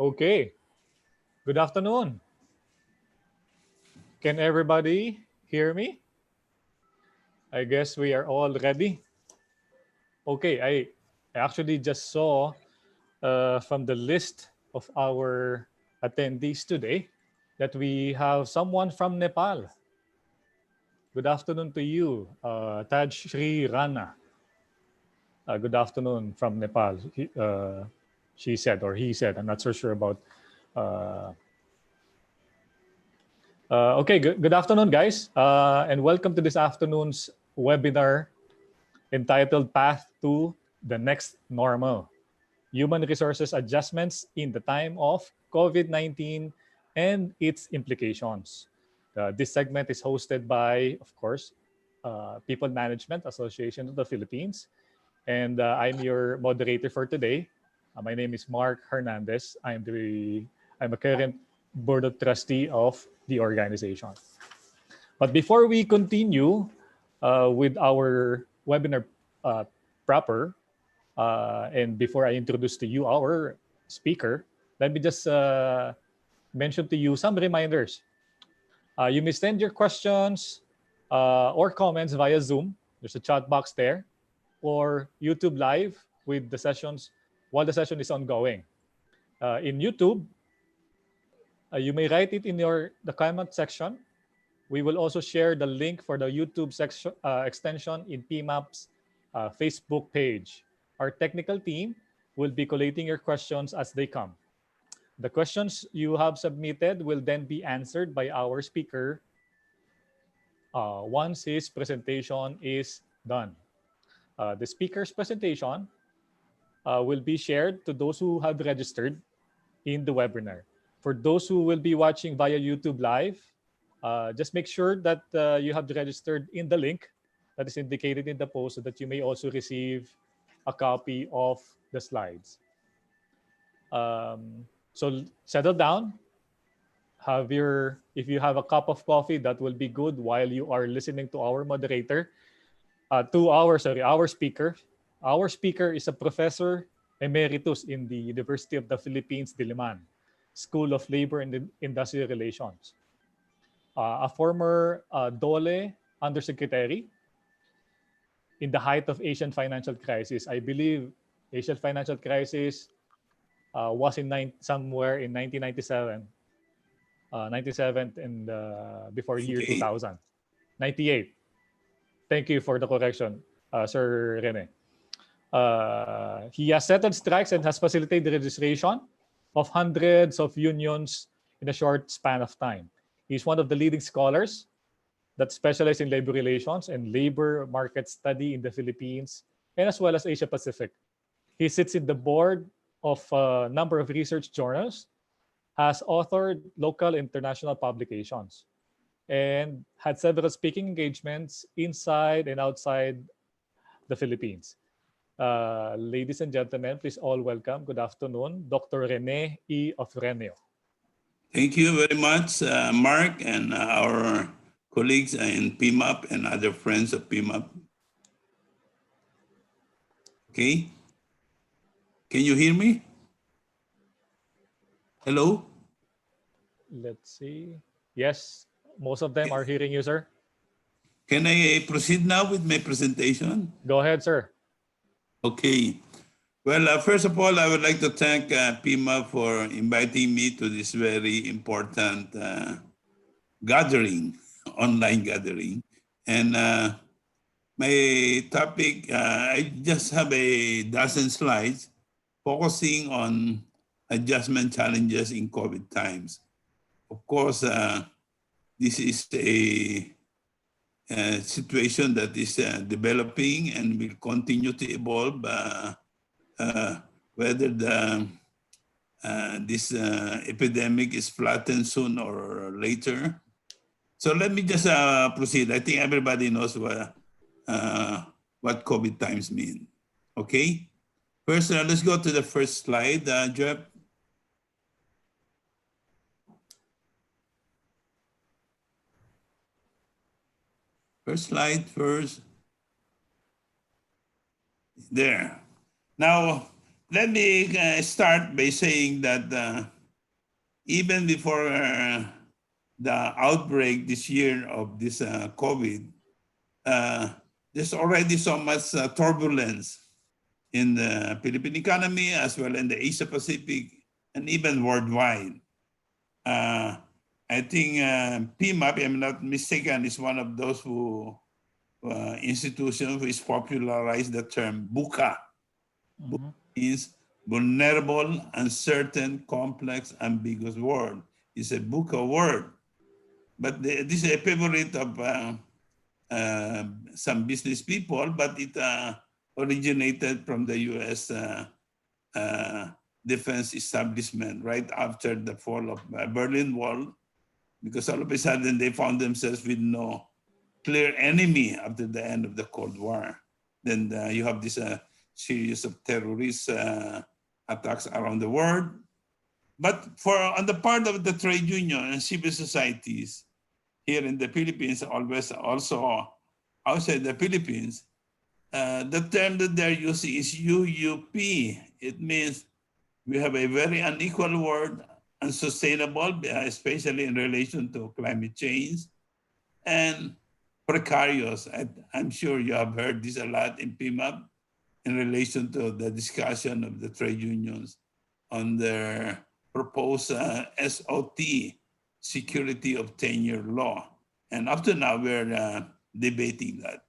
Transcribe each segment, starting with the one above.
Okay, good afternoon. Can everybody hear me? I guess we are all ready. Okay, I actually just saw from the list of our attendees today that we have someone from Nepal. Good afternoon to you, Taj Shri Rana. Good afternoon from Nepal. She said, or he said, I'm not so sure about. Uh, okay, good afternoon, guys, and welcome to this afternoon's webinar entitled Path to the Next Normal: Human Resources Adjustments in the Time of COVID-19 and Its Implications. This segment is hosted by, of course, People Management Association of the Philippines, and I'm your moderator for today. My name is Mark Hernandez. I'm a current board of trustee of the organization. But before we continue with our webinar uh, proper, and before I introduce to you our speaker, let me just mention to you some reminders. You may send your questions or comments via Zoom. There's a chat box there, or YouTube Live with the sessions while the session is ongoing. In YouTube, you may write it in the comment section. We will also share the link for the YouTube section, extension in PMAP's Facebook page. Our technical team will be collating your questions as they come. The questions you have submitted will then be answered by our speaker once his presentation is done. The speaker's presentation will be shared to those who have registered in the webinar. For those who will be watching via YouTube Live, just make sure that you have registered in the link that is indicated in the post so that you may also receive a copy of the slides. So settle down. If you have a cup of coffee, that will be good while you are listening to our moderator, our speaker. Our speaker is a professor emeritus in the University of the Philippines, Diliman, School of Labor and Industrial Relations. A former DOLE undersecretary in the height of Asian financial crisis. I believe Asian financial crisis was somewhere in 1997, 97 and before year 2000, 98. Thank you for the correction, Sir Rene. He has settled strikes and has facilitated the registration of hundreds of unions in a short span of time. He's one of the leading scholars that specialize in labor relations and labor market study in the Philippines and as well as Asia Pacific. He sits in the board of a number of research journals, has authored local international publications, and had several speaking engagements inside and outside the Philippines. Ladies and gentlemen, please all welcome. Good afternoon, Dr. Rene E. Ofrenio. Thank you very much, Mark, and our colleagues in PMAP and other friends of PMAP. Okay. Can you hear me? Hello? Let's see. Yes, most of them are hearing you, sir. Can I proceed now with my presentation? Go ahead, sir. Okay. Well, first of all, I would like to thank PMAP for inviting me to this very important gathering, online gathering. And my topic, I just have a dozen slides focusing on adjustment challenges in COVID times. Of course, this is a situation that is developing and will continue to evolve. Whether this epidemic is flattened soon or later. So let me just proceed. I think everybody knows what COVID times mean. Okay. First, let's go to the first slide, Jeff. First slide first. There. Now, let me start by saying that even before the outbreak this year of this COVID, there's already so much turbulence in the Philippine economy as well in the Asia Pacific and even worldwide. I think PMAP, if I'm not mistaken, is one of those who institutions who is popularized the term BUCA. Mm-hmm. Means vulnerable, uncertain, complex, ambiguous word. It's a BUCA word. But this is a favorite of some business people, but it originated from the U.S. Defense establishment right after the fall of Berlin Wall, because all of a sudden they found themselves with no clear enemy after the end of the Cold War. Then you have this series of terrorist attacks around the world. But on the part of the trade union and civil societies here in the Philippines, always also outside the Philippines, the term that they're using is UUP. It means we have a very unequal world, unsustainable, especially in relation to climate change, and precarious. I'm sure you have heard this a lot in PMAP in relation to the discussion of the trade unions on their proposed SOT, Security of Tenure Law. And up to now, we're debating that.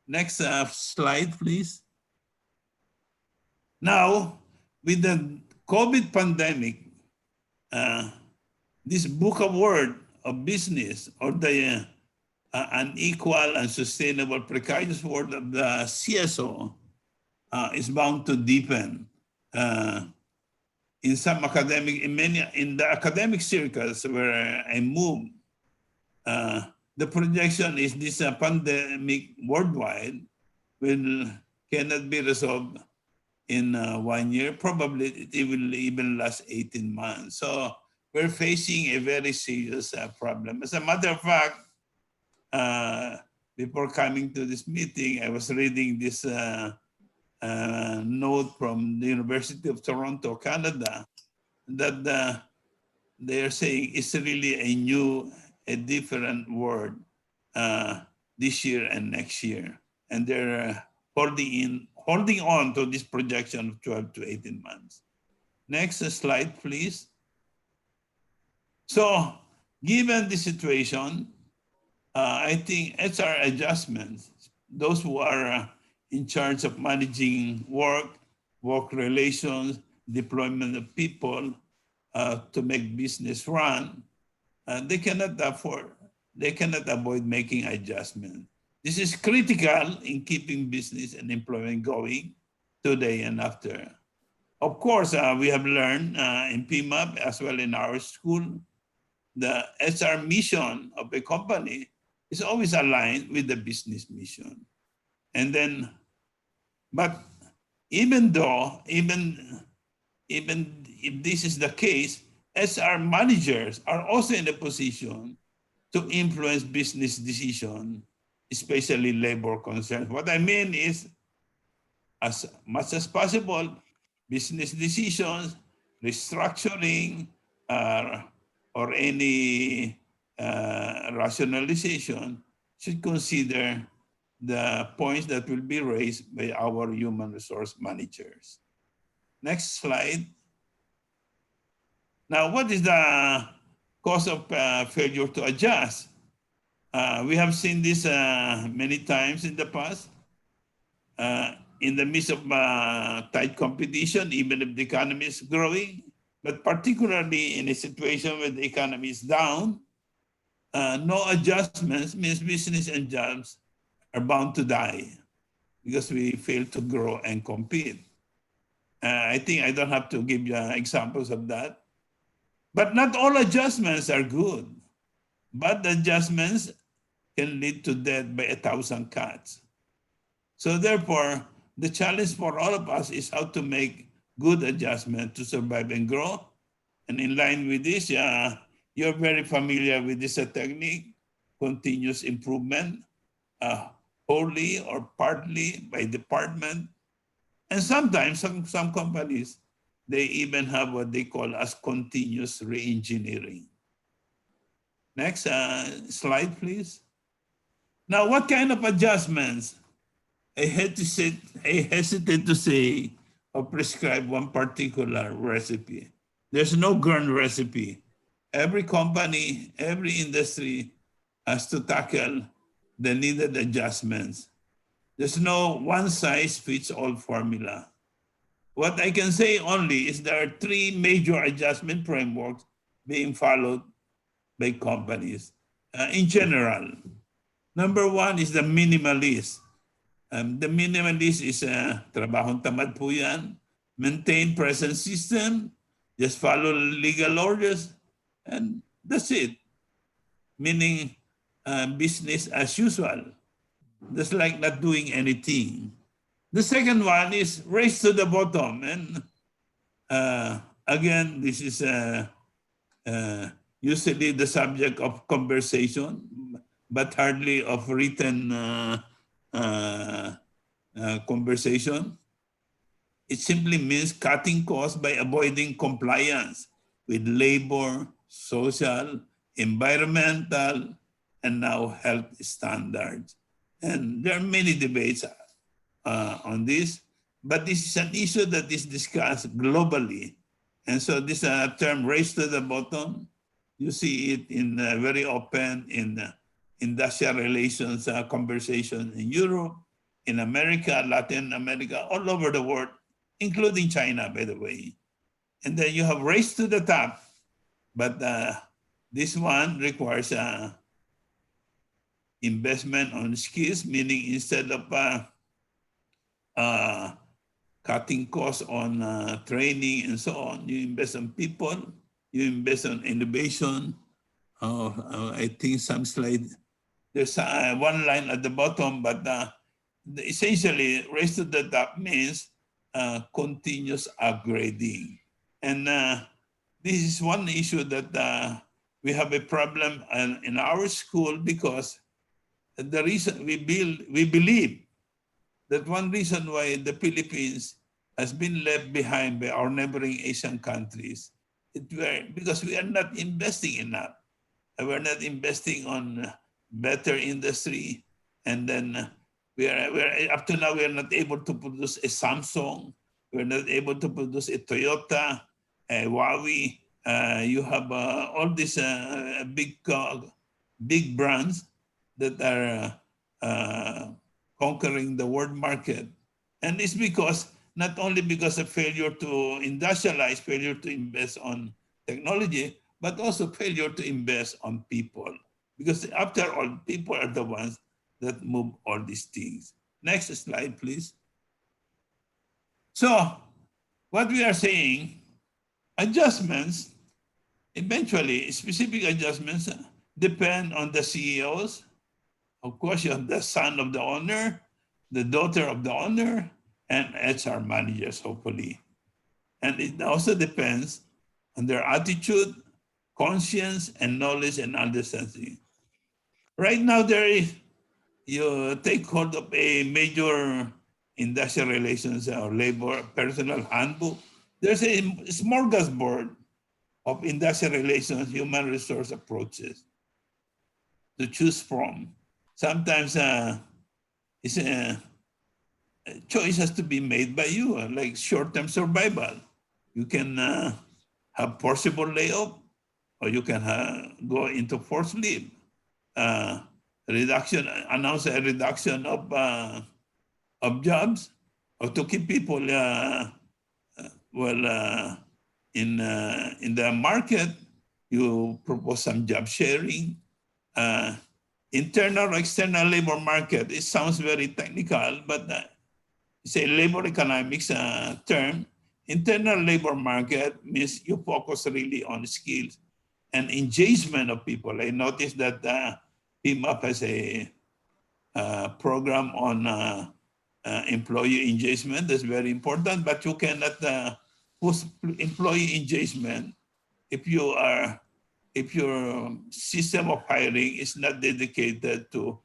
Next slide, please. Now, with the COVID pandemic, this book of word of business or the unequal and sustainable precarious world of the CSO is bound to deepen. In some academic, in the academic circles where I move, the projection is this pandemic worldwide cannot be resolved in 1 year. Probably it will even last 18 months. So we're facing a very serious problem. As a matter of fact, before coming to this meeting, I was reading this note from the University of Toronto, Canada, that they're saying it's really a different world this year and next year. And they're holding on to this projection of 12 to 18 months. Next slide, please. So given the situation, I think HR adjustments, those who are in charge of managing work relations, deployment of people to make business run, they cannot avoid making adjustments. This is critical in keeping business and employment going today and after. Of course, we have learned in PMAP as well in our school, the HR mission of a company is always aligned with the business mission. And then, but even if this is the case, HR managers are also in a position to influence business decision, especially labor concerns. What I mean is, as much as possible, business decisions, restructuring, or any rationalization should consider the points that will be raised by our human resource managers. Next slide. Now, what is the cause of failure to adjust? We have seen this many times in the past. In the midst of tight competition, even if the economy is growing, but particularly in a situation where the economy is down, no adjustments means business and jobs are bound to die because we fail to grow and compete. I think I don't have to give you examples of that. But not all adjustments are good. Bad adjustments can lead to death by 1,000 cuts. So therefore, the challenge for all of us is how to make good adjustment to survive and grow. And in line with this, you're very familiar with this technique, continuous improvement, wholly or partly by department. And sometimes some companies They even have what they call as continuous reengineering. Next slide, please. Now, what kind of adjustments? I hesitate to say or prescribe one particular recipe. There's no grand recipe. Every company, every industry has to tackle the needed adjustments. There's no one size fits all formula. What I can say only is there are three major adjustment frameworks being followed by companies in general. Number one is the minimalist. The minimalist is trabahong tamad po yan. Maintain present system, just follow legal orders, and that's it. Meaning business as usual. Just like not doing anything. The second one is race to the bottom. And again, this is usually the subject of conversation, but hardly of written conversation. It simply means cutting costs by avoiding compliance with labor, social, environmental, and now health standards. And there are many debates on this, but this is an issue that is discussed globally. And so this term race to the bottom, you see it in very open in industrial relations conversation in Europe, in America, Latin America, all over the world, including China, by the way. And then you have race to the top, but this one requires investment on skills, meaning instead of cutting costs on training and so on, you invest on people, you invest on innovation. I think some slide, there's one line at the bottom, but essentially race to the top means continuous upgrading. And this is one issue that we have a problem in our school, because the reason we believe that one reason why the Philippines has been left behind by our neighboring Asian countries, because we are not investing enough. We're not investing on better industry, and then we're up to now we are not able to produce a Samsung. We're not able to produce a Toyota, a Huawei. You have all these big brands that are conquering the world market. And it's because, not only because of failure to industrialize, failure to invest on technology, but also failure to invest on people. Because after all, people are the ones that move all these things. Next slide, please. So what we are saying, adjustments, eventually specific adjustments depend on the CEOs. Of course, you have the son of the owner, the daughter of the owner, and HR managers, hopefully. And it also depends on their attitude, conscience, and knowledge and understanding. Right now, you take hold of a major industrial relations or labor personal handbook. There's a smorgasbord of industrial relations, human resource approaches to choose from. Sometimes it's a choice has to be made by you, like short-term survival. You can have forcible layoff, or you can go into forced leave. Announce a reduction of jobs, or to keep people in the market. You propose some job sharing. Internal or external labor market, it sounds very technical, but it's a labor economics term. Internal labor market means you focus really on skills and engagement of people. I noticed that PMAP has a program on employee engagement. That's very important, but you cannot push employee engagement if your system of hiring is not dedicated to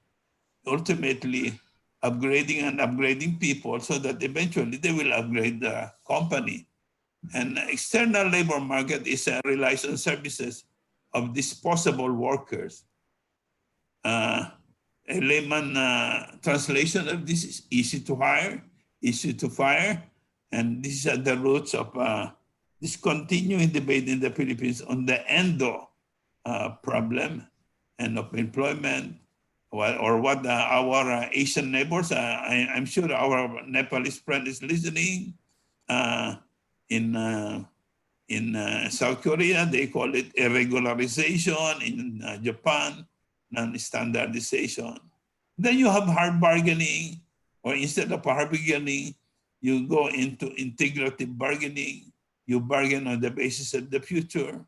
ultimately upgrading people, so that eventually they will upgrade the company. And external labor market is relies on services of disposable workers. A layman translation of this is easy to hire, easy to fire, and these are the roots of this continuing debate in the Philippines on the endo problem and of employment, or what our Asian neighbors, I'm sure our Nepalese friend is listening. In South Korea, they call it irregularization. In Japan, non-standardization. Then you have hard bargaining, or instead of hard bargaining, you go into integrative bargaining. You bargain on the basis of the future.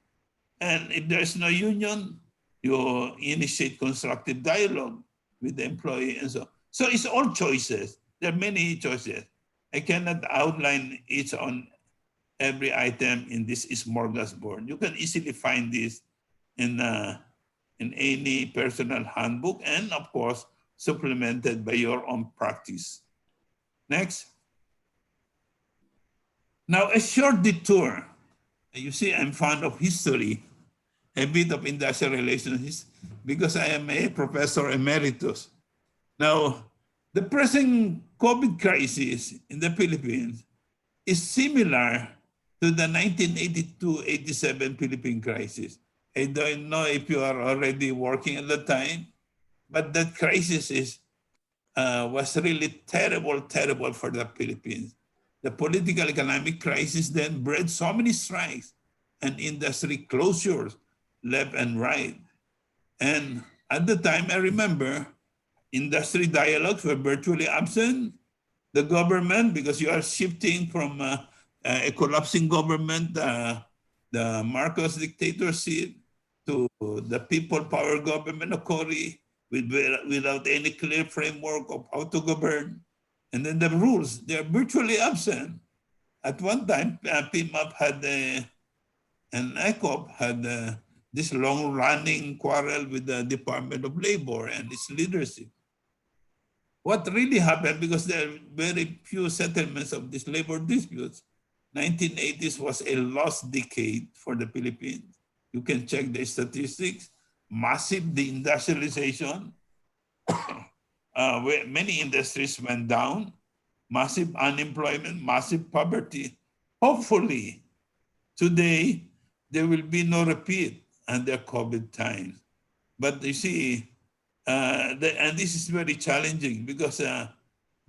And if there's no union, you initiate constructive dialogue with the employee and so on. So it's all choices. There are many choices. I cannot outline each on every item in this smorgasbord. You can easily find this in any personal handbook, and of course, supplemented by your own practice. Next. Now, a short detour. You see, I'm fond of history, a bit of industrial relations, because I am a professor emeritus. Now, the present COVID crisis in the Philippines is similar to the 1982-87 Philippine crisis. I don't know if you are already working at the time, but that crisis was really terrible for the Philippines. The political economic crisis then bred so many strikes and industry closures left and right. And at the time, I remember, industry dialogues were virtually absent. The government, because you are shifting from a collapsing government, the Marcos dictatorship, to the people power government of Cory, without any clear framework of how to govern. And then the rules, they're virtually absent. At one time, PMAP had, and ICOP had this long-running quarrel with the Department of Labor and its leadership. What really happened, because there are very few settlements of these labor disputes, 1980s was a lost decade for the Philippines. You can check the statistics. Massive deindustrialization. Where many industries went down. Massive unemployment, massive poverty. Hopefully, today, there will be no repeat under COVID times. But you see, and this is very challenging, because the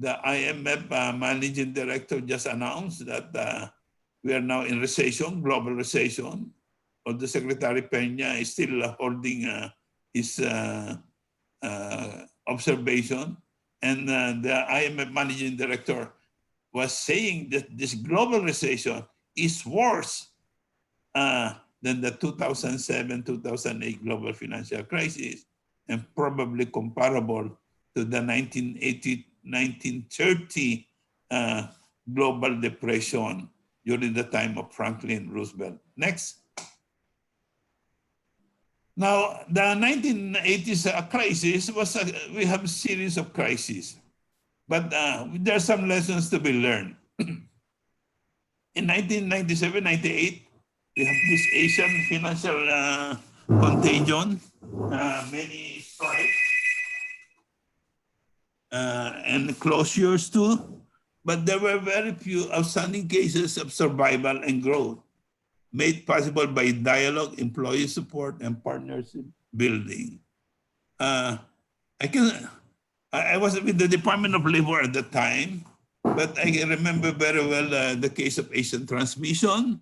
IMF managing director just announced that we are now in recession, global recession. Or the Secretary Peña is still holding his observation. And the IMF managing director was saying that this global recession is worse than the 2007-2008 global financial crisis, and probably comparable to the 1930 global depression during the time of Franklin Roosevelt. Next. Now, the 1980s crisis was, we have a series of crises, but there are some lessons to be learned. In 1997-98, we have this Asian financial contagion, many strikes, and closures too, but there were very few outstanding cases of survival and growth, made possible by dialogue, employee support, and partnership building. I was with the Department of Labor at the time, but I remember very well the case of Asian Transmission.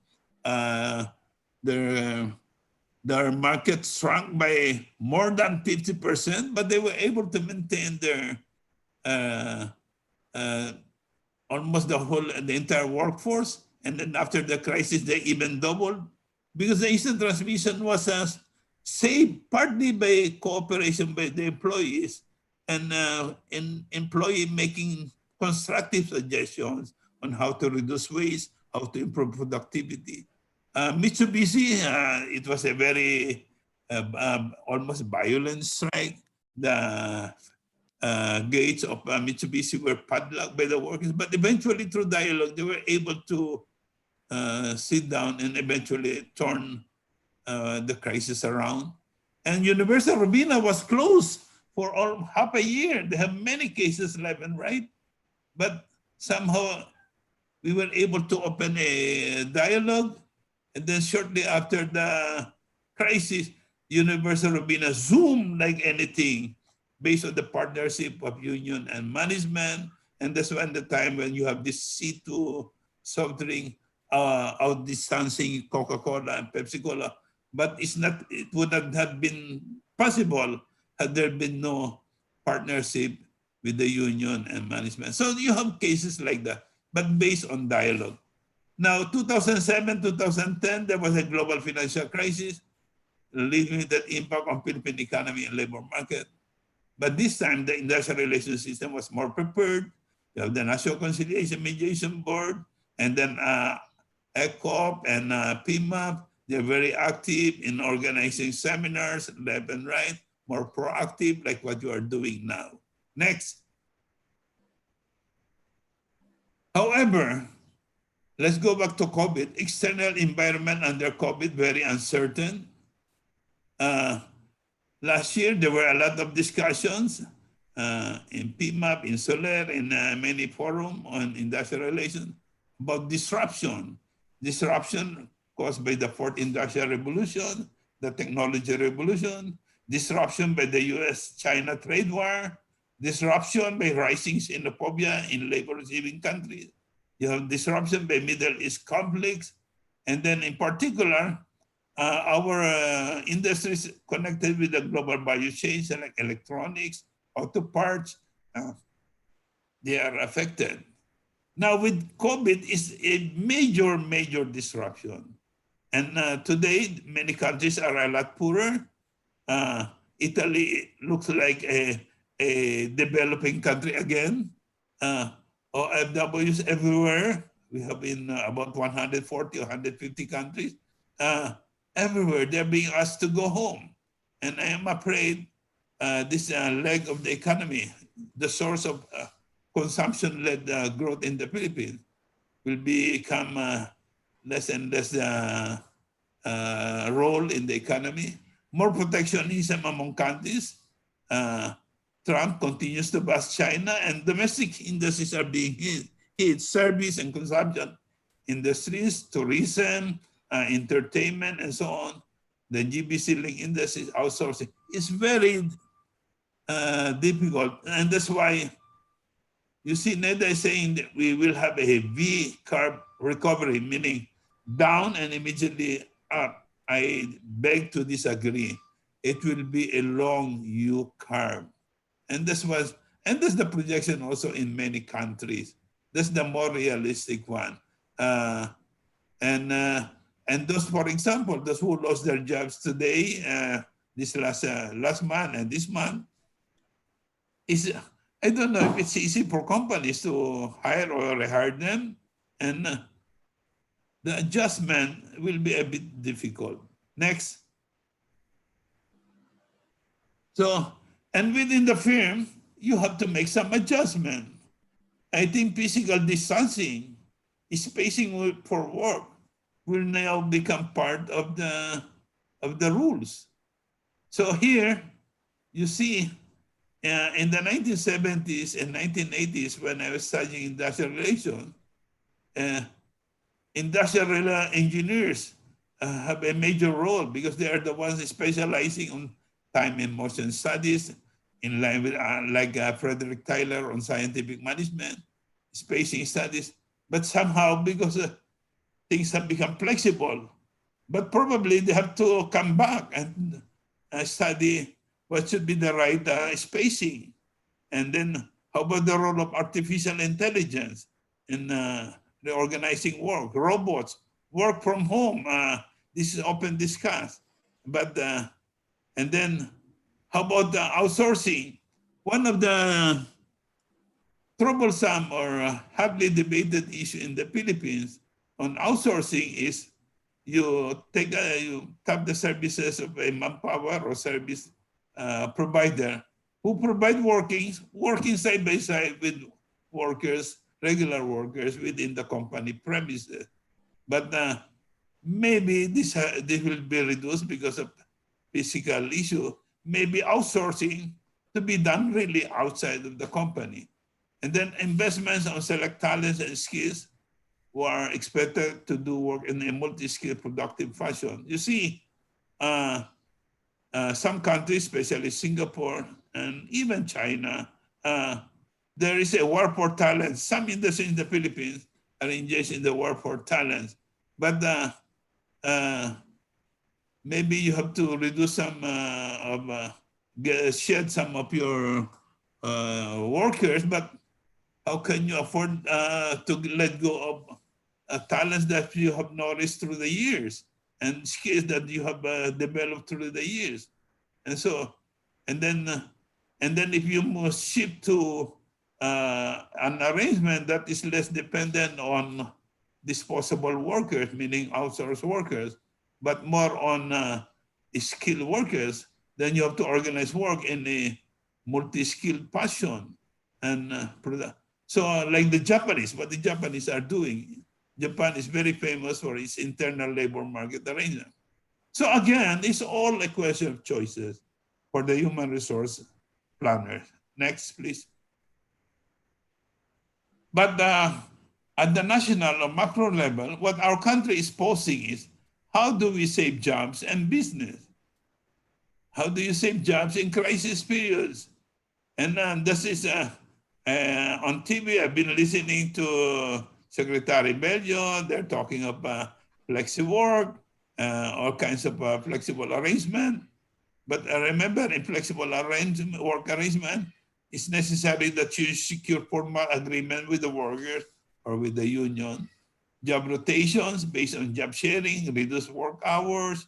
Their market shrunk by more than 50%, but they were able to maintain their almost the entire workforce. And then after the crisis, they even doubled, because the Asian Transmission was saved partly by cooperation by the employees and employee making constructive suggestions on how to reduce waste, how to improve productivity. Mitsubishi, it was a very almost violent strike. The gates of Mitsubishi were padlocked by the workers, but eventually through dialogue, they were able to sit down and eventually turn the crisis around. And Universal Robina was closed for all half a year. They have many cases left and right, but somehow we were able to open a dialogue. And then shortly after the crisis, Universal Robina zoomed like anything based on the partnership of union and management. And that's when the time when you have this C2 soft drink outdistancing Coca-Cola and Pepsi-Cola. But it would not have been possible had there been no partnership with the union and management. So you have cases like that, but based on dialogue. Now, 2007, 2010, there was a global financial crisis, limited impact on Philippine economy and labor market. But this time, the industrial relations system was more prepared. You have the National Conciliation Mediation Board, and then ECOP and PMAP. They're very active in organizing seminars left and right, more proactive like what you are doing now. Next. However, let's go back to COVID. External environment under COVID, very uncertain. Last year, there were a lot of discussions in PMAP, in Soler, in many forums on industrial relations about disruption. Disruption caused by the fourth industrial revolution, the technology revolution, disruption by the US-China trade war, disruption by rising xenophobia in labor-receiving countries. You have disruption by Middle East conflicts. And then in particular, our industries connected with the global value chains like electronics, auto parts, they are affected. Now with COVID, it's a major, major disruption. And today, many countries are a lot poorer. Italy looks like a developing country again. OFWs everywhere. We have in about 140 or 150 countries. Everywhere, they're being asked to go home. And I am afraid this leg of the economy, the source of consumption-led growth in the Philippines, will become less and less role in the economy. More protectionism among countries. Trump continues to bash China, and domestic industries are being hit. Service and consumption industries, tourism, entertainment, and so on. The GBC-linked industries outsourcing is very difficult, and that's why you see NEDA is saying that we will have a V-curve recovery, meaning down and immediately up. I beg to disagree. It will be a long U-curve. And that's the projection also in many countries. That's the more realistic one. And those, for example, those who lost their jobs today, this last month and this month, I don't know if it's easy for companies to hire or rehire them, and the adjustment will be a bit difficult. Next. So, and within the firm, you have to make some adjustment. I think physical distancing, spacing for work, will now become part of the rules. So here, you see, in the 1970s and 1980s, when I was studying industrial relations, industrial engineers have a major role because they are the ones specializing on time and motion studies, in line with like Frederick Tyler on scientific management, spacing studies. But somehow, because things have become flexible, but probably they have to come back and study what should be the right spacing. And then how about the role of artificial intelligence in the organizing work, robots, work from home. This is often discussed. But, and then how about the outsourcing? One of the troublesome or hotly debated issue in the Philippines on outsourcing is you tap the services of a manpower or service provider who provide working side by side with workers, regular workers within the company premises. But maybe this will be reduced because of physical issue. Maybe outsourcing to be done really outside of the company. And then investments on select talents and skills who are expected to do work in a multi-skill productive fashion. You see, some countries, especially Singapore and even China, there is a war for talent. Some industries in the Philippines are engaged in the war for talent. But maybe you have to reduce some shed some of your workers, but how can you afford to let go of talents that you have nourished through the years and skills that you have developed through the years? And so, and then if you must shift to an arrangement that is less dependent on disposable workers, meaning outsourced workers, but more on skilled workers, then you have to organize work in a multi-skilled fashion. And so like the Japanese, what the Japanese are doing, Japan is very famous for its internal labor market arrangement. So again, it's all a question of choices for the human resource planners. Next, please. But at the national or macro level, what our country is posing is, how do we save jobs and business? How do you save jobs in crisis periods? And this is on TV, I've been listening to Secretary Bello. They're talking about flexi work, all kinds of flexible arrangement. But remember, in flexible work arrangement, it's necessary that you secure formal agreement with the workers or with the union. Job rotations based on job sharing, reduced work hours,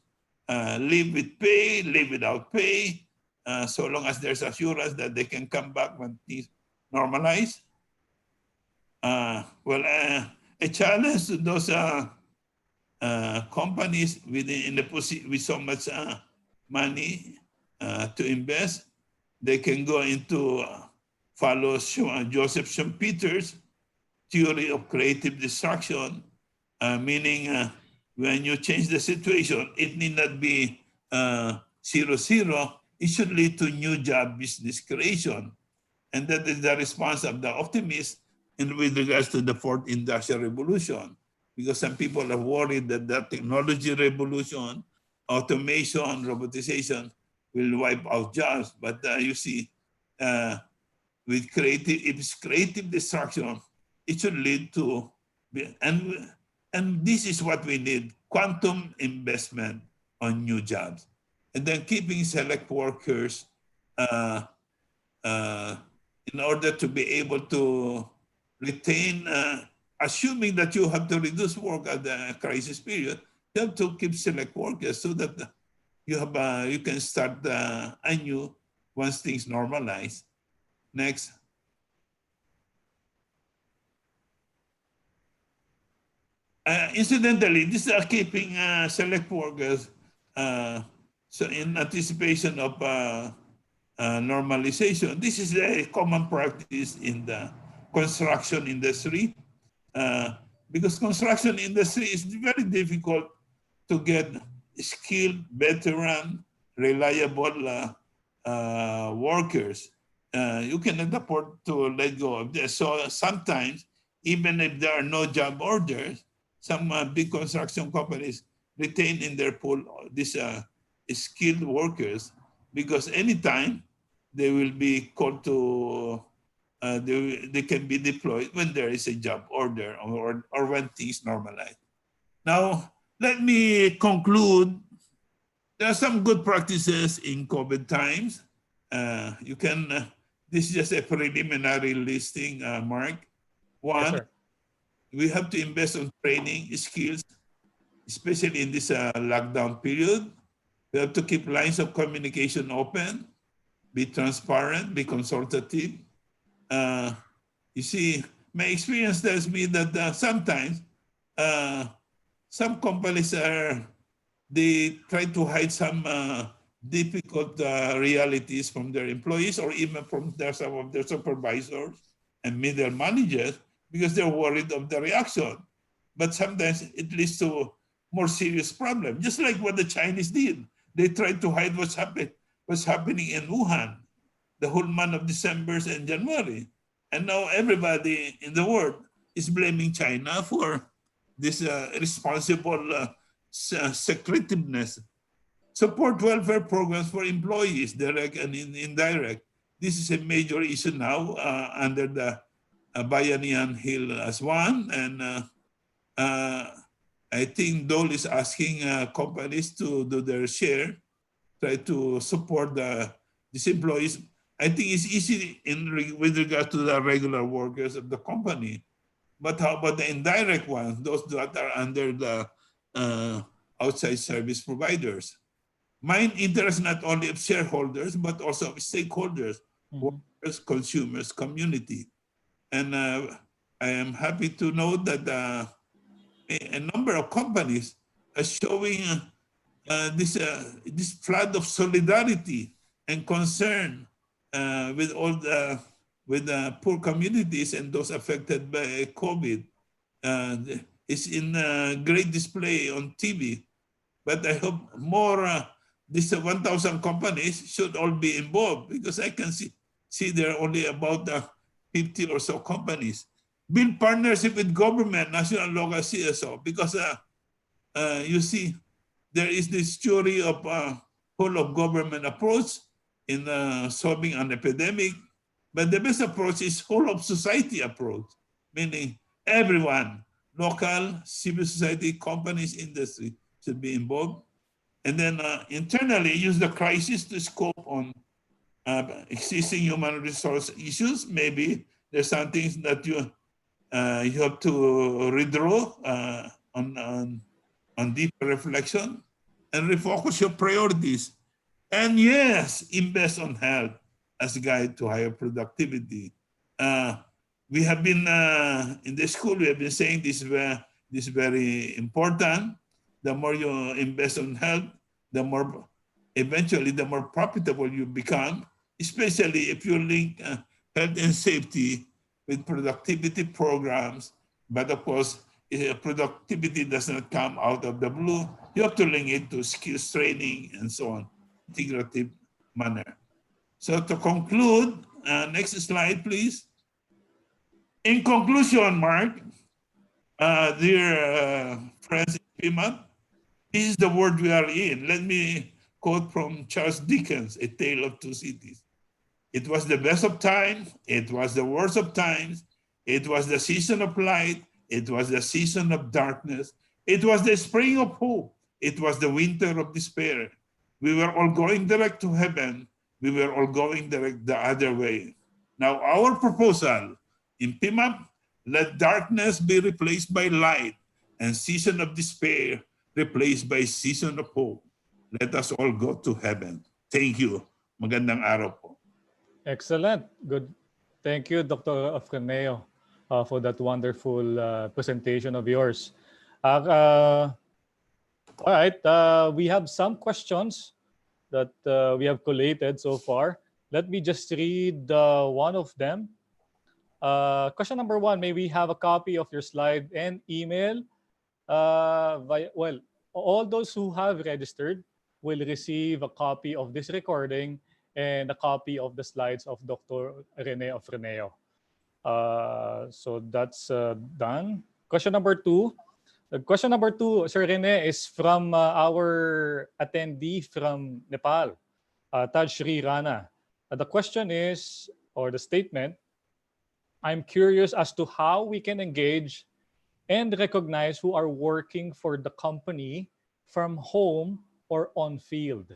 leave with pay, leave without pay, so long as there's assurance that they can come back when things normalize. A challenge to those companies with so much money to invest, they can go into follow Joseph Schumpeter's theory of creative destruction, meaning when you change the situation, it need not be 0-0. It should lead to new job business creation. And that is the response of the optimists with regards to the fourth industrial revolution. Because some people are worried that the technology revolution, automation, robotization will wipe out jobs. But you see, with if it's creative destruction, it should lead to, and this is what we need, quantum investment on new jobs. And then keeping select workers in order to be able to retain, assuming that you have to reduce work at the crisis period, you have to keep select workers so that you have you can start anew once things normalize. Next. Incidentally, these are keeping select workers so in anticipation of normalization. This is a common practice in the construction industry because construction industry is very difficult to get skilled, veteran, reliable workers. You cannot afford to let go of this. So sometimes, even if there are no job orders, some big construction companies retain in their pool these skilled workers because anytime they will be called to, they can be deployed when there is a job order or when things normalize. Now, let me conclude. There are some good practices in COVID times. You can, this is just a preliminary listing, Mark. One, Yes, we have to invest on training skills, especially in this lockdown period. We have to keep lines of communication open, be transparent, be consultative. You see, my experience tells me that sometimes some companies they try to hide some difficult realities from their employees or even from some of their supervisors and middle managers because they're worried of the reaction. but sometimes it leads to more serious problem. Just like what the Chinese did. They tried to hide what's happening in Wuhan, the whole month of December and January. And now everybody in the world is blaming China for this irresponsible secretiveness. Support welfare programs for employees, direct and indirect. This is a major issue now under the Bayanihan Hill as one. And I think Dole is asking companies to do their share, try to support these employees. I think it's easy with regard to the regular workers of the company. But how about the indirect ones, those that are under the outside service providers? Mine interests not only of shareholders, but also of stakeholders, workers, consumers, community. And I am happy to note that a number of companies are showing this flood of solidarity and concern with all the poor communities and those affected by COVID. It's in great display on TV. But I hope more, these 1,000 companies should all be involved, because I can see there are only about 50 or so companies. Build partnership with government, national, local, CSO, because you see, there is this theory of whole of government approach in solving an epidemic, but the best approach is whole of society approach, meaning everyone, local, civil society, companies, industry should be involved. And then internally use the crisis to scope on existing human resource issues. Maybe there's some things that you have to redraw on deeper reflection and refocus your priorities. And yes, invest on health as a guide to higher productivity. We have been, in the school, we have been saying this is very important. The more you invest on health, the more, eventually, the more profitable you become, especially if you link health and safety with productivity programs. But of course, productivity does not come out of the blue. You have to link it to skills training and so on, integrative manner. So to conclude, next slide, please. In conclusion, Mark, dear friends in PMAP, this is the world we are in. Let me quote from Charles Dickens, A Tale of Two Cities. It was the best of times, it was the worst of times, it was the season of light, it was the season of darkness, it was the spring of hope, it was the winter of despair. We were all going direct to heaven, we were all going direct the other way. Now our proposal in PMAP, let darkness be replaced by light and season of despair replaced by season of hope. Let us all go to heaven. Thank you. Magandang araw po. Excellent. Good. Thank you, Dr. Afraneo, for that wonderful presentation of yours. All right. We have some questions that we have collated so far. Let me just read one of them. Question number one, may we have a copy of your slide and email? Well, all those who have registered will receive a copy of this recording and a copy of the slides of Dr. Rene Ofreneo. So that's done. Question number two. Question number two, Sir Rene, is from our attendee from Nepal, Tajshri Rana. The question is, or the statement, I'm curious as to how we can engage and recognize who are working for the company from home or on field.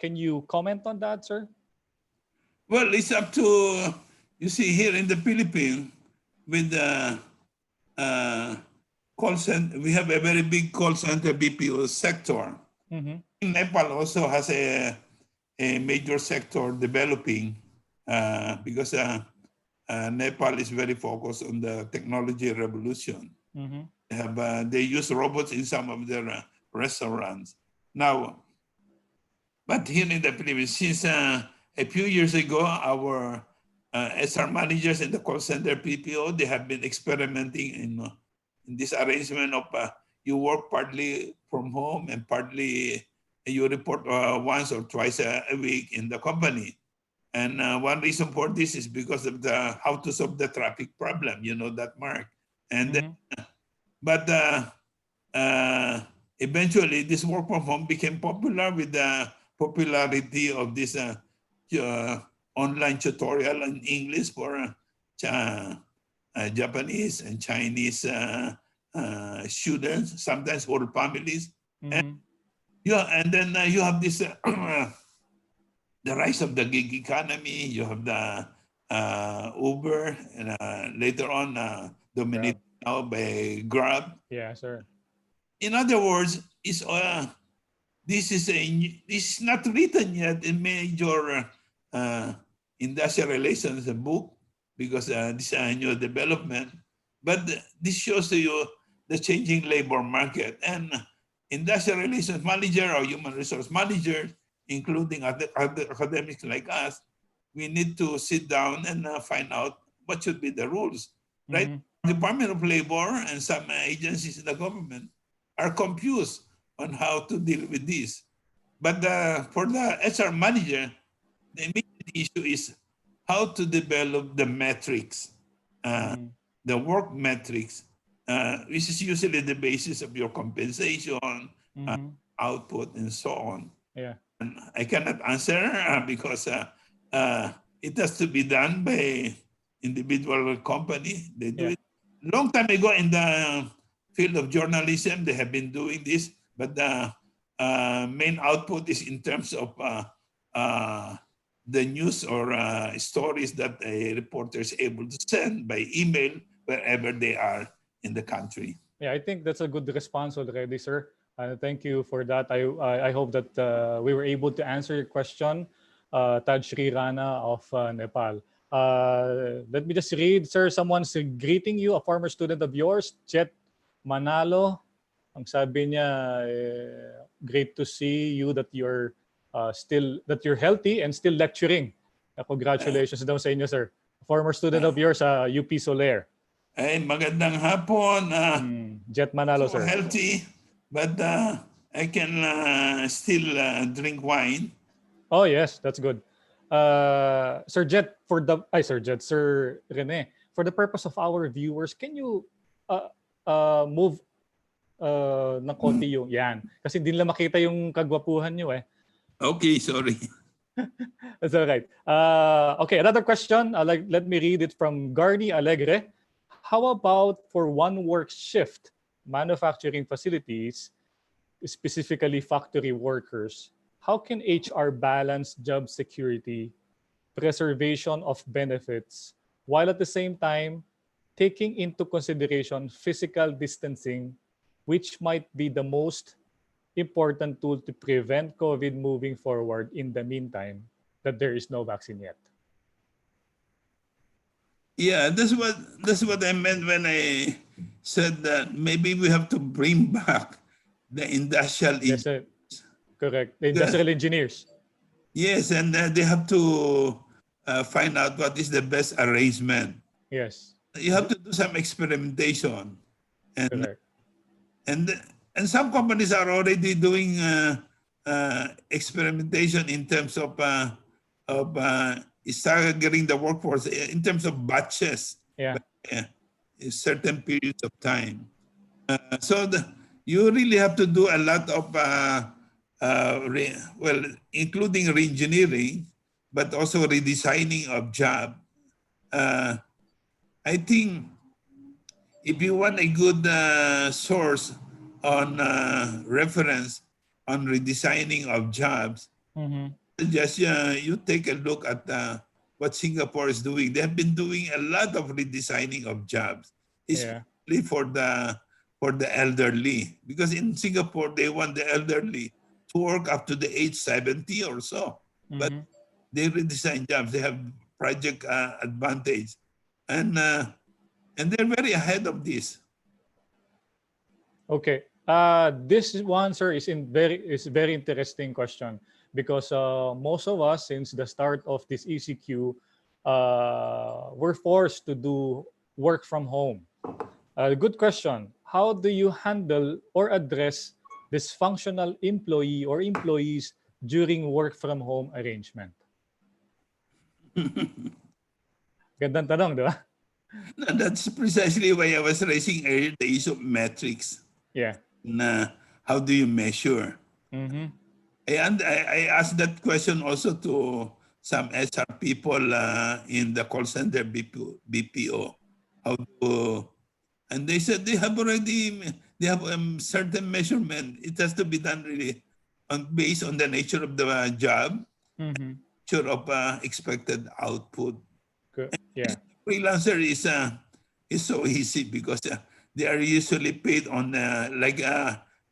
Can you comment on that, sir? Well, it's up to, you see, here in the Philippines, with the call center, we have a very big call center BPO sector. Nepal also has a major sector developing because Nepal is very focused on the technology revolution. They use robots in some of their restaurants. Now, but here in the Philippines, since a few years ago, our SR managers and the call center PPO, they have been experimenting in this arrangement of you work partly from home and partly you report once or twice a week in the company. And one reason for this is because of the how to solve the traffic problem, you know that, Mark. And but eventually this work from home became popular with the popularity of this online tutorial in English for Japanese and Chinese students, sometimes whole families. And then you have this the rise of the gig economy. You have the Uber, and later on dominated now by Grab. Yeah, sir. In other words, this is not written yet in major industrial relations book because this is a new development. But this shows to you the changing labor market, and industrial relations manager or human resource manager, including academics like us, we need to sit down and find out what should be the rules, right? Department of Labor and some agencies in the government are confused on how to deal with this. But for the HR manager, the immediate issue is how to develop the metrics, the work metrics, which is usually the basis of your compensation, output, and so on. Yeah. And I cannot answer because it has to be done by individual company. They do it. Long time ago in the field of journalism, they have been doing this, but the main output is in terms of the news or stories that a reporter is able to send by email wherever they are in the country. Yeah, I think that's a good response already, sir. Thank you for that. I hope that we were able to answer your question, Taj Sri Rana of Nepal. Let me just read, sir. Someone's greeting you, a former student of yours, Jet Manalo. Ang sabi niya, great to see you that you're you're healthy and still lecturing. Congratulations daw sa inyo, sir. A former student of yours, UP Soler. Ay, magandang hapon. Jet Manalo, so sir. Healthy, but I can still drink wine. Oh yes, that's good. Sir Jet, Sir Rene, for the purpose of our viewers, can you move ng konti yung yan? Kasi hindi nila makita yung kagwapuhan nyo eh. Okay, sorry. That's all right. Okay, another question. Let me read it from Garni Alegre. How about for one work shift, manufacturing facilities, specifically factory workers, how can HR balance job security, preservation of benefits, while at the same time taking into consideration physical distancing, which might be the most important tool to prevent COVID moving forward in the meantime that there is no vaccine yet? Yeah, that's what I meant when I said that maybe we have to bring back the industrial Yes, sir. Correct. The industrial engineers. Yes, and they have to find out what is the best arrangement. Yes. You have to do some experimentation, and Correct. and some companies are already doing experimentation in terms of staggering the workforce in terms of batches. Yeah. In certain periods of time. You really have to do a lot of including re-engineering, but also redesigning of job. I think if you want a good source on reference on redesigning of jobs, just you take a look at what Singapore is doing. They have been doing a lot of redesigning of jobs, especially for the elderly, because in Singapore they want the elderly to work up to the age 70 or so. But they redesign jobs. They have project advantage, and they're very ahead of this. Okay. This one, sir, is very interesting question because most of us, since the start of this ECQ, were forced to do work from home. Good question. How do you handle or address dysfunctional employee or employees during work from home arrangement? Gandang tanong, di ba? That's precisely why I was raising earlier the issue of metrics. Yeah. How do you measure? Mm-hmm. I asked that question also to some HR people in the call center BPO. And they said they have certain measurement. It has to be done really based on the nature of the job, Mm-hmm. nature of expected output. Good. Yeah. Freelancer is so easy because they are usually paid on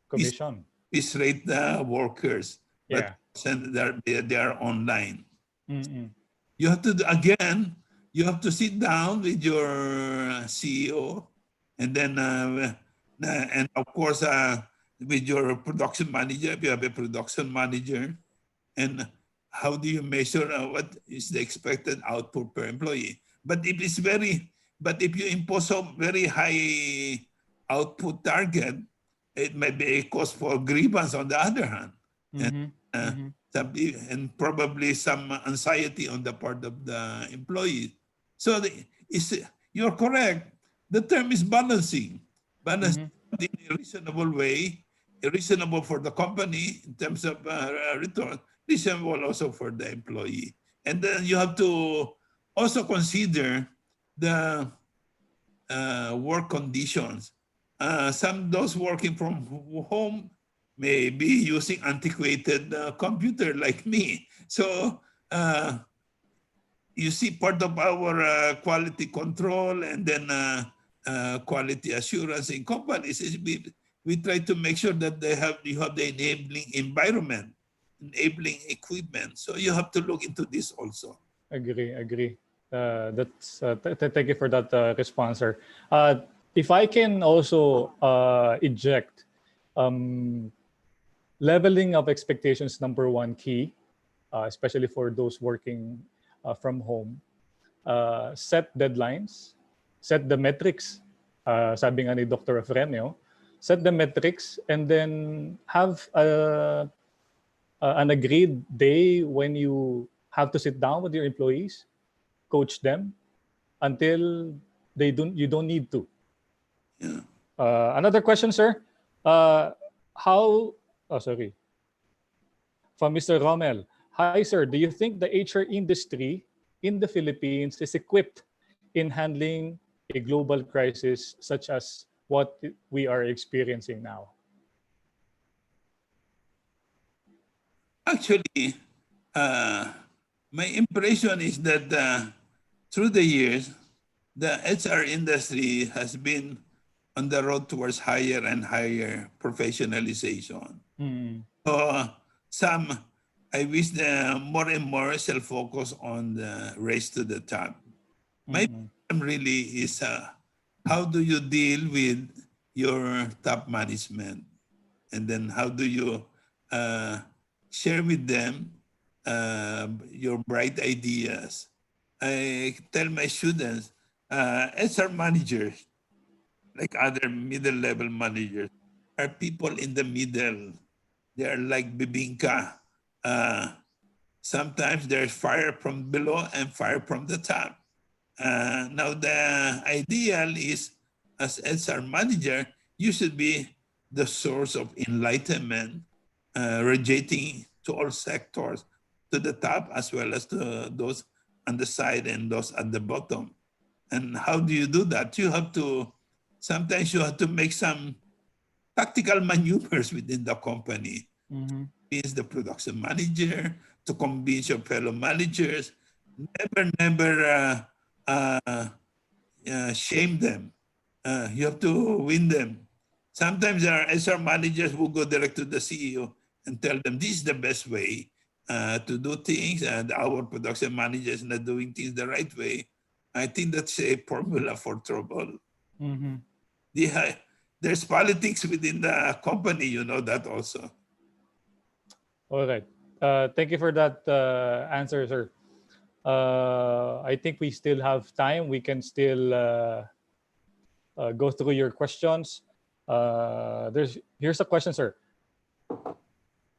Commission. piece rate workers, but Yeah. they are online. Mm-mm. You have to you have to sit down with your CEO, and then and of course with your production manager if you have a production manager, and how do you measure what is the expected output per employee? But if you impose a very high output target, it might be a cause for grievance on the other hand, Mm-hmm. Mm-hmm. and probably some anxiety on the part of the employee. So you're correct. The term is balancing. Balancing in a reasonable way, reasonable for the company in terms of return, reasonable also for the employee. And then you have to also consider the work conditions. Some those working from home may be using antiquated computer like me. So you see, part of our quality control and then quality assurance in companies is we try to make sure that you have the enabling environment, enabling equipment. So you have to look into this also. Agree. Thank you for that response, sir. If I can also eject, leveling of expectations, number one key, especially for those working from home. Set deadlines, set the metrics. Sabi nga ni Dr. Efrenio, set the metrics and then have an agreed day when you have to sit down with your employees, coach them until you don't need to. Yeah. Another question, sir. Sorry. From Mr. Rommel. Hi, sir. Do you think the HR industry in the Philippines is equipped in handling a global crisis such as what we are experiencing now? Actually, my impression is that through the years, the HR industry has been on the road towards higher and higher professionalization. So I wish more and more shall focus on the race to the top. My problem really is how do you deal with your top management? And then how do you share with them your bright ideas? I tell my students, HR managers, like other middle-level managers, are people in the middle. They are like bibingka. Sometimes there's fire from below and fire from the top. Now the ideal is, as HR manager, you should be the source of enlightenment, radiating to all sectors, to the top as well as to those on the side and those at the bottom. And how do you do that? Sometimes you have to make some tactical maneuvers within the company. Is the production manager to convince your fellow managers. Never shame them. You have to win them. Sometimes there are HR managers who go direct to the CEO and tell them this is the best way to do things, and our production manager is not doing things the right way. I think that's a formula for trouble. There's politics within the company, you know that also. All right. Thank you for that answer, sir. I think we still have time. We can still go through your questions. Here's a question, sir.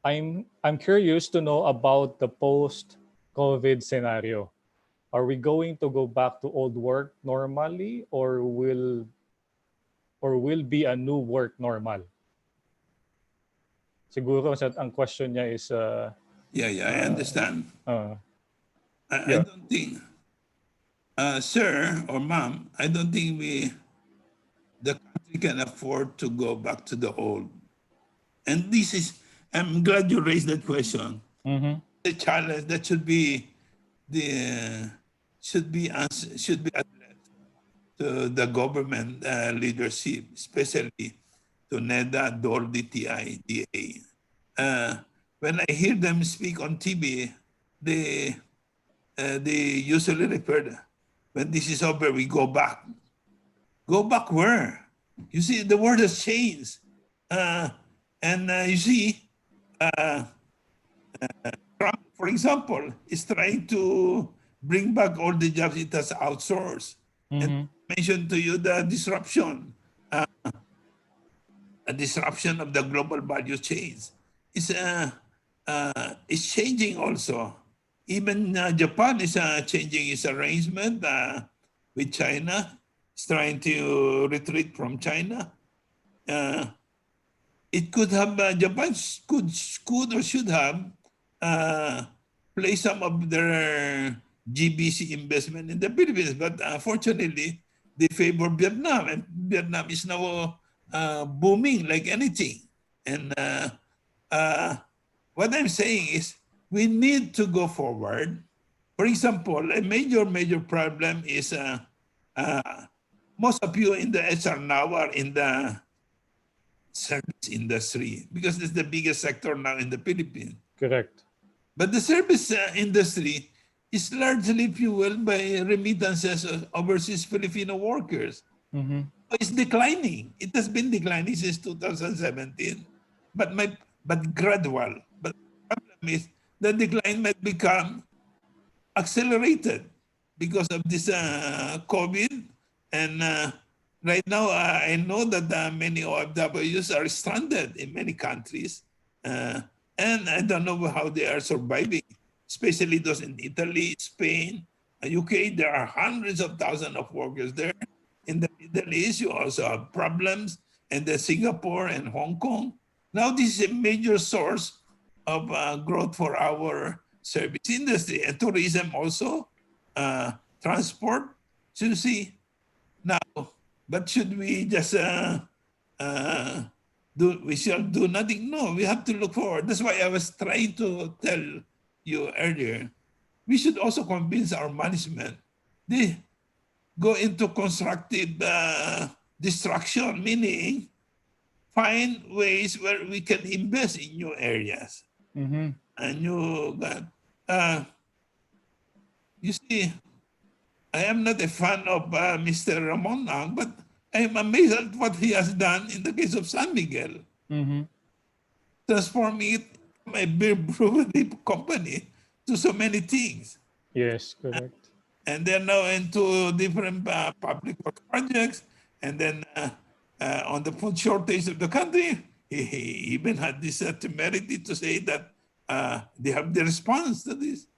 I'm curious to know about the post-COVID scenario. Are we going to go back to old work normally, or will be a new work normal? Siguro ang question niya is I understand. uh, I don't think, sir or ma'am, I don't think the country can afford to go back to the old. And this is, I'm glad you raised that question. mhm, The challenge that should be addressed to the government leadership, especially to NEDA, DOR, DTI, DA. When I hear them speak on TV, they usually refer, when this is over, we go back. Go back where? You see, the world has changed. You see, Trump, for example, is trying to bring back all the jobs it has outsourced. And mhm, I mentioned to you the disruption, a disruption of the global value chains. It's changing also. Even Japan is changing its arrangement with China. It's trying to retreat from China. It could have, Japan could or should have placed some of their GBC investment in the Philippines, but unfortunately, they favor Vietnam, and Vietnam is now booming like anything. And what I'm saying is, we need to go forward. For example, a major problem is most of you in the HR now are in the service industry because it's the biggest sector now in the Philippines. correct. But the service industry is largely fueled by remittances of overseas Filipino workers. Mhm, It's declining. It has been declining since 2017, but gradual. But the problem is the decline might become accelerated because of this COVID. And right now, I know that many OFWs are stranded in many countries. And I don't know how they are surviving, especially those in Italy, Spain, UK. There are hundreds of thousands of workers there. In the Middle East, you also have problems, and then Singapore and Hong Kong. Now, this is a major source of growth for our service industry and tourism also, transport. So you see, now, but should we just we shall do nothing? No, we have to look forward. That's why I was trying to tell you earlier. We should also convince our management. They go into constructive destruction, meaning find ways where we can invest in new areas. mhm, And you see, I am not a fan of Mr. Ramon Ang, but I am amazed at what he has done in the case of San Miguel, mhm. transforming it from a beer brewery company to so many things. Yes, correct. And they're now into different public work projects. And then on the food shortage of the country, he even had this temerity to say that they have the response to this.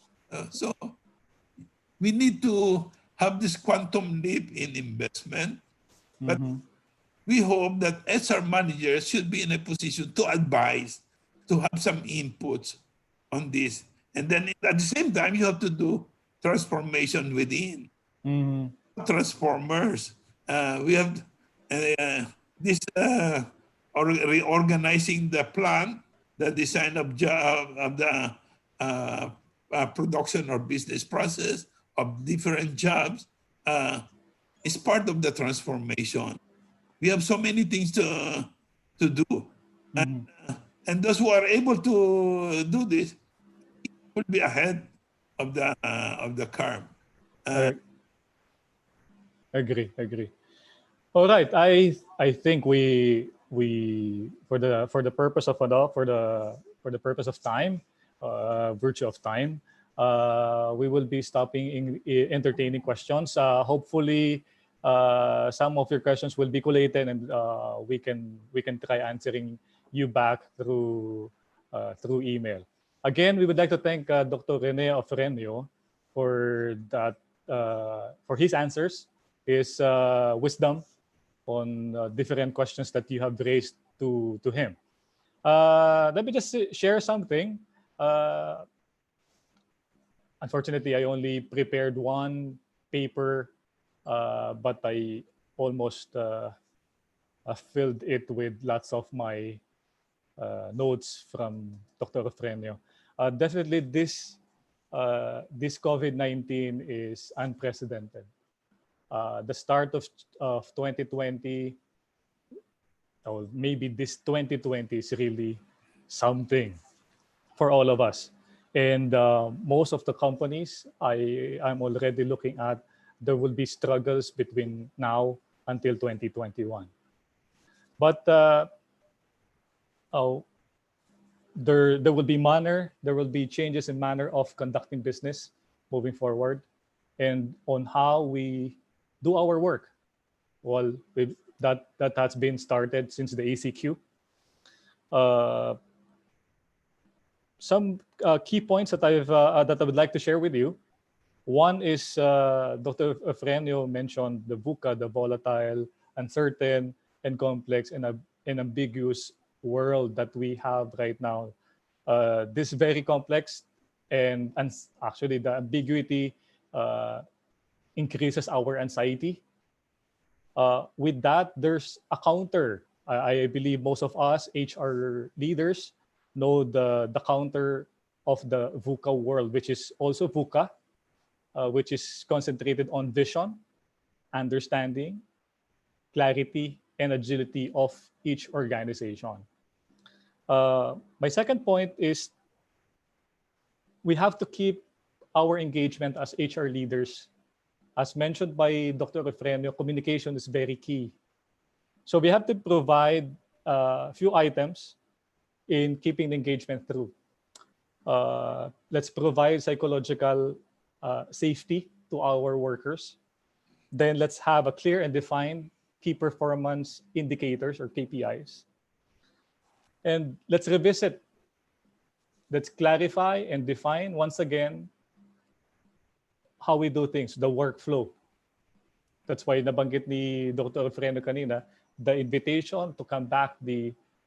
So we need to have this quantum leap in investment. But Mhm, we hope that HR managers should be in a position to advise, to have some inputs on this. And then at the same time, you have to do transformation within. mhm, Transformers. We have this reorganizing the plan, the design of the production or business process of different jobs is part of the transformation. We have so many things to do. mhm. And those who are able to do this will be ahead of the curve. I agree. All right. I think we for the purpose of for the purpose of time, virtue of time, We will be stopping in entertaining questions. Hopefully, some of your questions will be collated, and we can try answering you back through email. Again, we would like to thank Dr. Rene Ofrenio for that for his answers, his wisdom on different questions that you have raised to him. Let me just share something. Uh, Unfortunately, I only prepared one paper, but I almost filled it with lots of my notes from Dr. Ofrenio. Definitely, this COVID-19 is unprecedented. The start of 2020, or maybe this 2020 is really something for all of us. And most of the companies I'm already looking at, there will be struggles between now until 2021. But oh, there will be changes in manner of conducting business moving forward, and on how we do our work. Well, that has been started since the ACQ. Uh, some key points that I would like to share with you. One is Dr. Efrenio mentioned the VUCA, the volatile, uncertain, and complex and ambiguous world that we have right now. This very complex and actually the ambiguity uh, increases our anxiety. With that, there's a counter. I believe most of us HR leaders know the counter of the VUCA world, which is also VUCA, which is concentrated on vision, understanding, clarity, and agility of each organization. My second point is we have to keep our engagement as HR leaders. As mentioned by Dr. Efrenio, communication is very key. So we have to provide a few items in keeping the engagement through. Let's provide psychological safety to our workers. Then let's have a clear and defined key performance indicators or KPIs. And let's revisit, let's clarify and define once again how we do things, the workflow. That's why nabanggit ni Dr. Freno kanina, the invitation to come back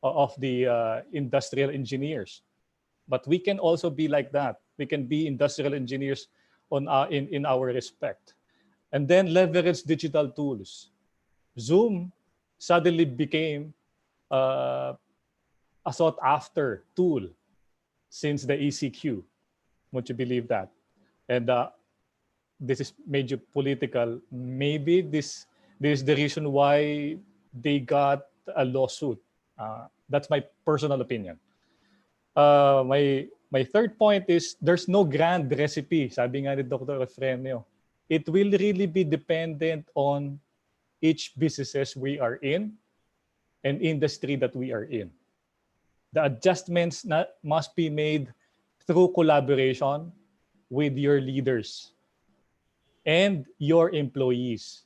of the industrial engineers. But we can also be like that. We can be industrial engineers in our respect. And then leverage digital tools. Zoom suddenly became a sought after tool since the ECQ. Would you believe that? And this is major political. Maybe this is the reason why they got a lawsuit. That's my personal opinion. My third point is there's no grand recipe, sabi nga ni Dr. Efrenio. It will really be dependent on each businesses we are in and industry that we are in. The adjustments must be made through collaboration with your leaders and your employees.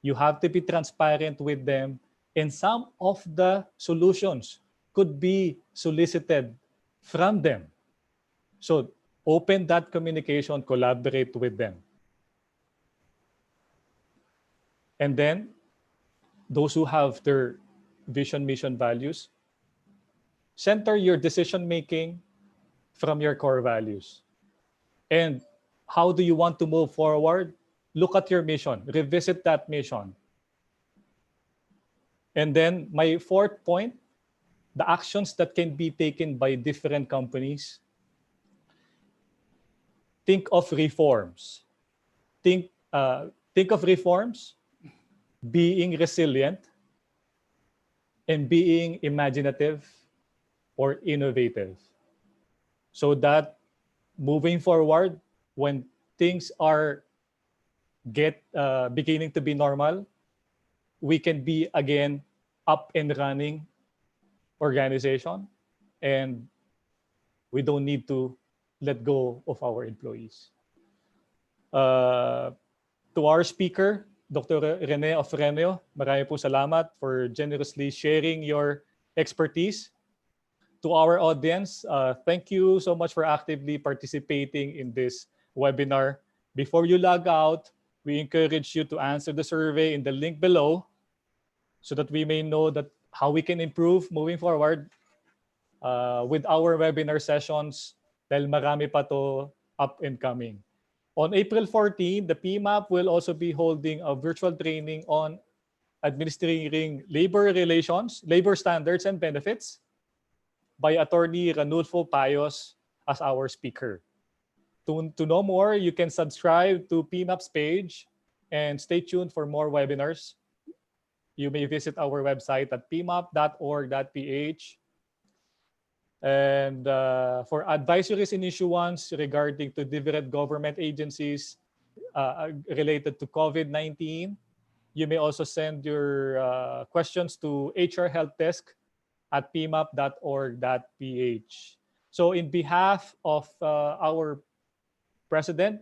You have to be transparent with them, and some of the solutions could be solicited from them. So open that communication, collaborate with them. And then those who have their vision, mission, values, center your decision making from your core values. And how do you want to move forward? Look at your mission, revisit that mission. And then my fourth point, the actions that can be taken by different companies. Think of reforms. Think of reforms, being resilient, and being imaginative or innovative. So that moving forward, when things are beginning to be normal, we can be again up and running organization, and we don't need to let go of our employees. To our speaker, Dr. Rene Ofrenio, marami po salamat for generously sharing your expertise. To our audience, thank you so much for actively participating in this webinar. Before you log out, we encourage you to answer the survey in the link below so that we may know that how we can improve moving forward with our webinar sessions dahil marami pa to up and coming. On April 14, the PMAP will also be holding a virtual training on administering labor relations, labor standards and benefits by Attorney Ranulfo Payos as our speaker. To know more, you can subscribe to PMAP's page and stay tuned for more webinars. You may visit our website at pmap.org.ph. And for advisories and issuance regarding to different government agencies related to COVID-19, you may also send your questions to HR Help Desk at pmap.org.ph. So in behalf of our President,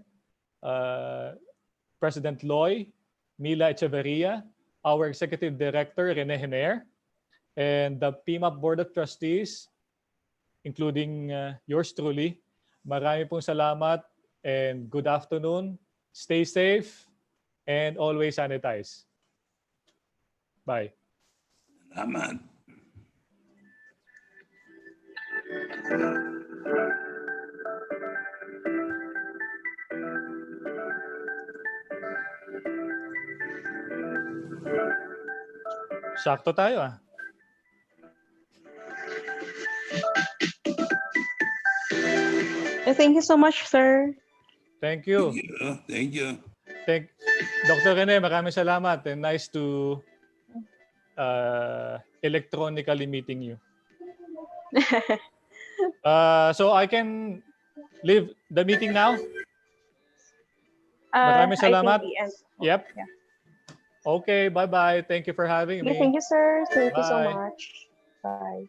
President Loy, Mila Echeverria, our Executive Director, Rene Hener, and the PMAP Board of Trustees, including yours truly, marami pong salamat and good afternoon. Stay safe and always sanitize. Bye. Salamat. Sakto tayo ah. Thank you so much, sir. Thank you. Thank you. Dr. Rene, maraming salamat and nice to electronically meeting you. So I can leave the meeting now? Maraming salamat. Yep. Yeah. Okay, bye-bye. Thank you for having me. Thank you, sir. Thank you so Bye. much. Bye.